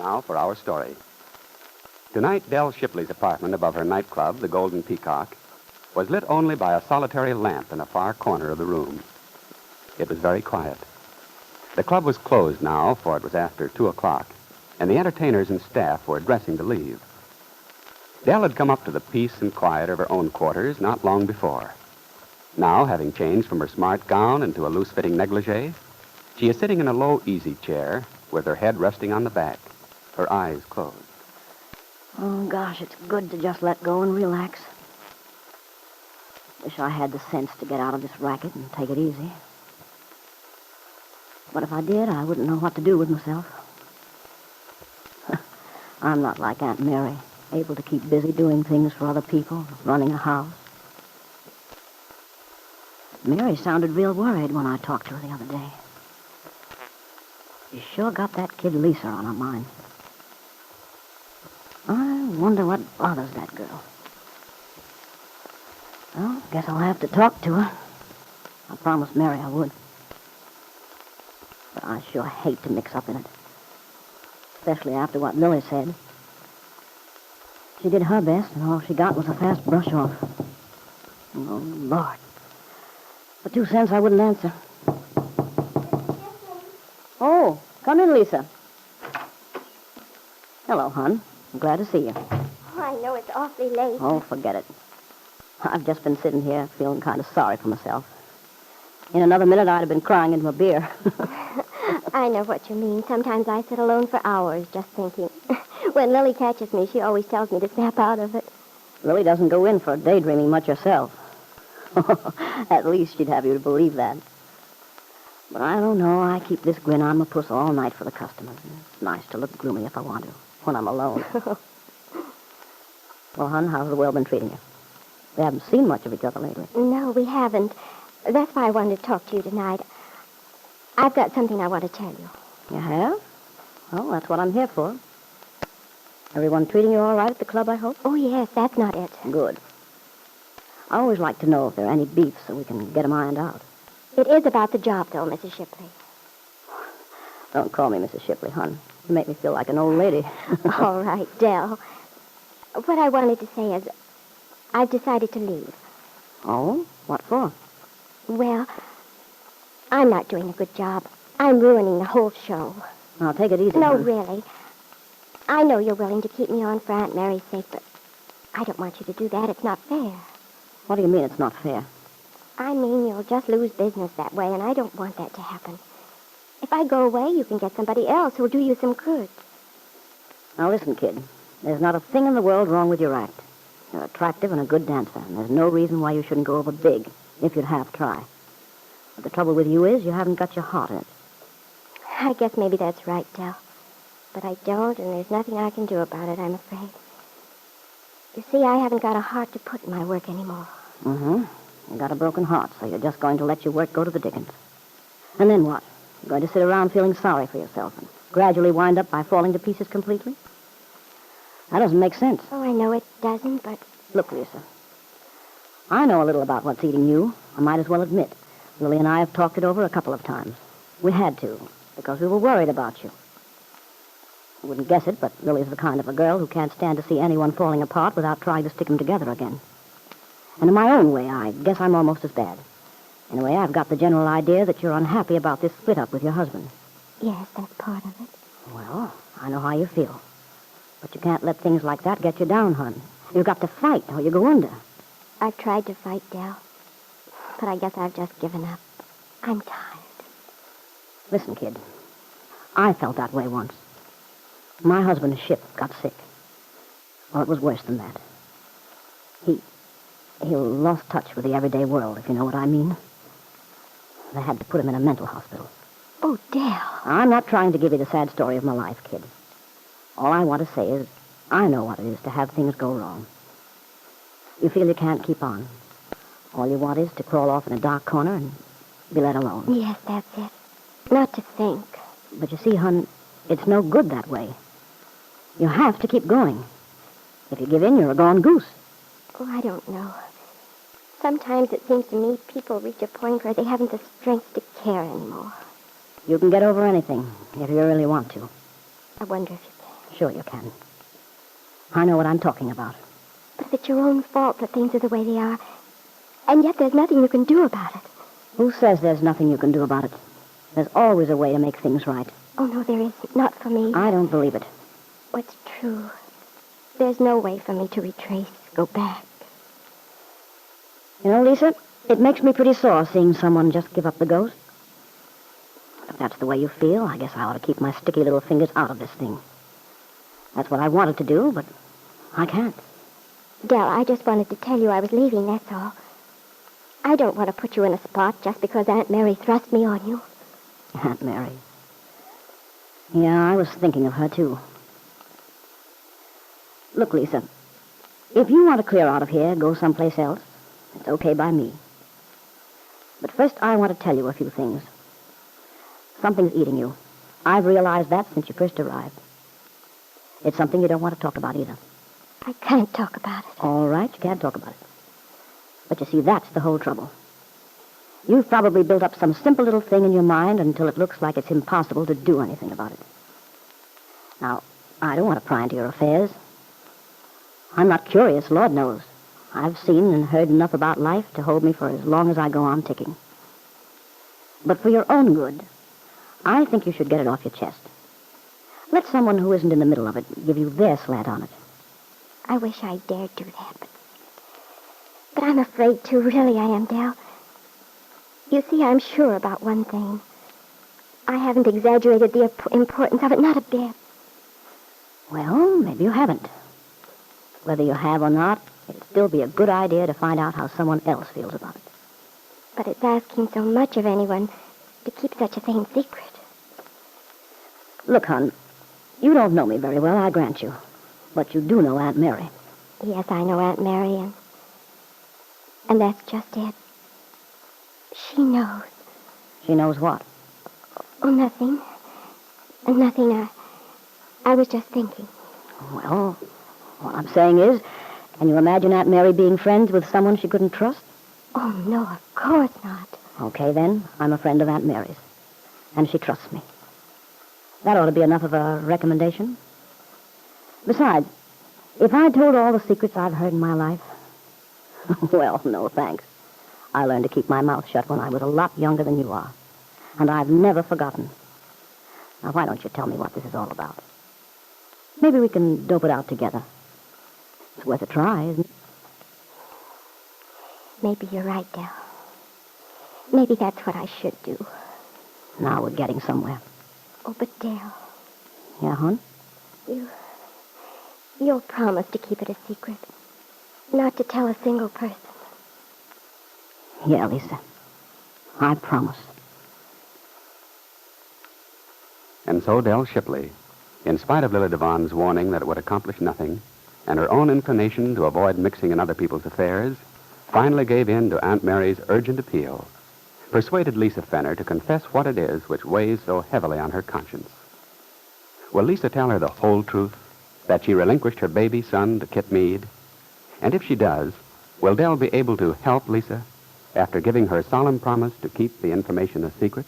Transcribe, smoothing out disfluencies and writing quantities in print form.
Now for our story. Tonight, Dell Shipley's apartment above her nightclub, the Golden Peacock, was lit only by a solitary lamp in a far corner of the room. It was very quiet. The club was closed now, for it was after 2 o'clock, and the entertainers and staff were dressing to leave. Dell had come up to the peace and quiet of her own quarters not long before. Now, having changed from her smart gown into a loose-fitting negligee, she is sitting in a low easy chair with her head resting on the back, her eyes closed. Oh, gosh, it's good to just let go and relax. Wish I had the sense to get out of this racket and take it easy. But if I did, I wouldn't know what to do with myself. I'm not like Aunt Mary, able to keep busy doing things for other people, running a house. Mary sounded real worried when I talked to her the other day. She sure got that kid Lisa on her mind. I wonder what bothers that girl. Well, guess I'll have to talk to her. I promised Mary I would. But I sure hate to mix up in it. Especially after what Lily said. She did her best, and all she got was a fast brush off. Oh, Lord. For 2 cents, I wouldn't answer. Oh, come in, Lisa. Hello, hon. I'm glad to see you. Oh, I know it's awfully late. Oh, forget it. I've just been sitting here feeling kind of sorry for myself. In another minute, I'd have been crying into a beer. I know what you mean. Sometimes I sit alone for hours just thinking. When Lily catches me, she always tells me to snap out of it. Lily doesn't go in for daydreaming much herself. At least she'd have you to believe that. But I don't know. I keep this grin on my puss all night for the customers. It's nice to look gloomy if I want to, when I'm alone. Well, hon, how's the world been treating you? We haven't seen much of each other lately. No, we haven't. That's why I wanted to talk to you tonight. I've got something I want to tell you. You have? Well, that's what I'm here for. Everyone treating you all right at the club, I hope? Oh, yes, that's not it. Good. I always like to know if there are any beefs so we can get them ironed out. It is about the job, though, Mrs. Shipley. Don't call me Mrs. Shipley, hon. You make me feel like an old lady. All right, Dell. What I wanted to say is I've decided to leave. Oh? What for? Well, I'm not doing a good job. I'm ruining the whole show. Now, take it easy, No, hon. really. I know you're willing to keep me on for Aunt Mary's sake, but I don't want you to do that. It's not fair. What do you mean it's not fair? I mean you'll just lose business that way, and I don't want that to happen. If I go away, you can get somebody else who'll do you some good. Now, listen, kid. There's not a thing in the world wrong with your act. You're attractive and a good dancer, and there's no reason why you shouldn't go over big, if you'd half try. But the trouble with you is you haven't got your heart in it. I guess maybe that's right, Dell. But I don't, and there's nothing I can do about it, I'm afraid. You see, I haven't got a heart to put in my work anymore. Mm-hmm. You got a broken heart, so you're just going to let your work go to the dickens. And then what? You're going to sit around feeling sorry for yourself and gradually wind up by falling to pieces completely? That doesn't make sense. Oh, I know it doesn't, but... Look, Lisa, I know a little about what's eating you. I might as well admit. Lily and I have talked it over a couple of times. We had to, because we were worried about you. You wouldn't guess it, but Lily's the kind of a girl who can't stand to see anyone falling apart without trying to stick them together again. And in my own way, I guess I'm almost as bad. In a way, I've got the general idea that you're unhappy about this split-up with your husband. Yes, that's part of it. Well, I know how you feel. But you can't let things like that get you down, hon. You've got to fight, or you go under. I've tried to fight, Dell. But I guess I've just given up. I'm tired. Listen, kid. I felt that way once. My husband's ship got sick. Well, it was worse than that. He lost touch with the everyday world, if you know what I mean. They had to put him in a mental hospital. Oh, Dell. I'm not trying to give you the sad story of my life, kid. All I want to say is I know what it is to have things go wrong. You feel you can't keep on. All you want is to crawl off in a dark corner and be let alone. Yes, that's it. Not to think. But you see, hon, it's no good that way. You have to keep going. If you give in, you're a gone goose. Oh, I don't know. Sometimes it seems to me people reach a point where they haven't the strength to care anymore. You can get over anything if you really want to. I wonder if you can. Sure you can. I know what I'm talking about. But if it's your own fault that things are the way they are, and yet there's nothing you can do about it. Who says there's nothing you can do about it? There's always a way to make things right. Oh, no, there isn't. Not for me. I don't believe it. What's true? There's no way for me to retrace, go back. You know, Lisa, it makes me pretty sore seeing someone just give up the ghost. If that's the way you feel, I guess I ought to keep my sticky little fingers out of this thing. That's what I wanted to do, but I can't. Dell, I just wanted to tell you I was leaving, that's all. I don't want to put you in a spot just because Aunt Mary thrust me on you. Aunt Mary. Yeah, I was thinking of her, too. Look, Lisa, if you want to clear out of here, go someplace else, it's okay by me. But first, I want to tell you a few things. Something's eating you. I've realized that since you first arrived. It's something you don't want to talk about either. I can't talk about it. All right, you can't talk about it. But you see, that's the whole trouble. You've probably built up some simple little thing in your mind until it looks like it's impossible to do anything about it. Now, I don't want to pry into your affairs. I'm not curious, Lord knows. I've seen and heard enough about life to hold me for as long as I go on ticking. But for your own good, I think you should get it off your chest. Let someone who isn't in the middle of it give you their slant on it. I wish I dared do that, but I'm afraid to, really I am, Dell. You see, I'm sure about one thing. I haven't exaggerated the importance of it, not a bit. Well, maybe you haven't. Whether you have or not, it'd still be a good idea to find out how someone else feels about it. But it's asking so much of anyone to keep such a thing secret. Look, hon, you don't know me very well, I grant you. But you do know Aunt Mary. Yes, I know Aunt Mary, and that's just it. She knows. She knows what? Oh, nothing. Nothing. I was just thinking. Well, what I'm saying is, can you imagine Aunt Mary being friends with someone she couldn't trust? Oh, no, of course not. Okay, then, I'm a friend of Aunt Mary's. And she trusts me. That ought to be enough of a recommendation. Besides, if I told all the secrets I've heard in my life, well, no thanks. I learned to keep my mouth shut when I was a lot younger than you are. And I've never forgotten. Now, why don't you tell me what this is all about? Maybe we can dope it out together. It's worth a try, isn't it? Maybe you're right, Dell. Maybe that's what I should do. Now we're getting somewhere. Oh, but Dell. Yeah, hon? You'll promise to keep it a secret. Not to tell a single person. Yeah, Lisa. I promise. And so Dell Shipley, in spite of Lily Devon's warning that it would accomplish nothing, and her own inclination to avoid mixing in other people's affairs, finally gave in to Aunt Mary's urgent appeal, persuaded Lisa Fenner to confess what it is which weighs so heavily on her conscience. Will Lisa tell her the whole truth, that she relinquished her baby son to Kit Meade? And if she does, will Dell be able to help Lisa after giving her solemn promise to keep the information a secret?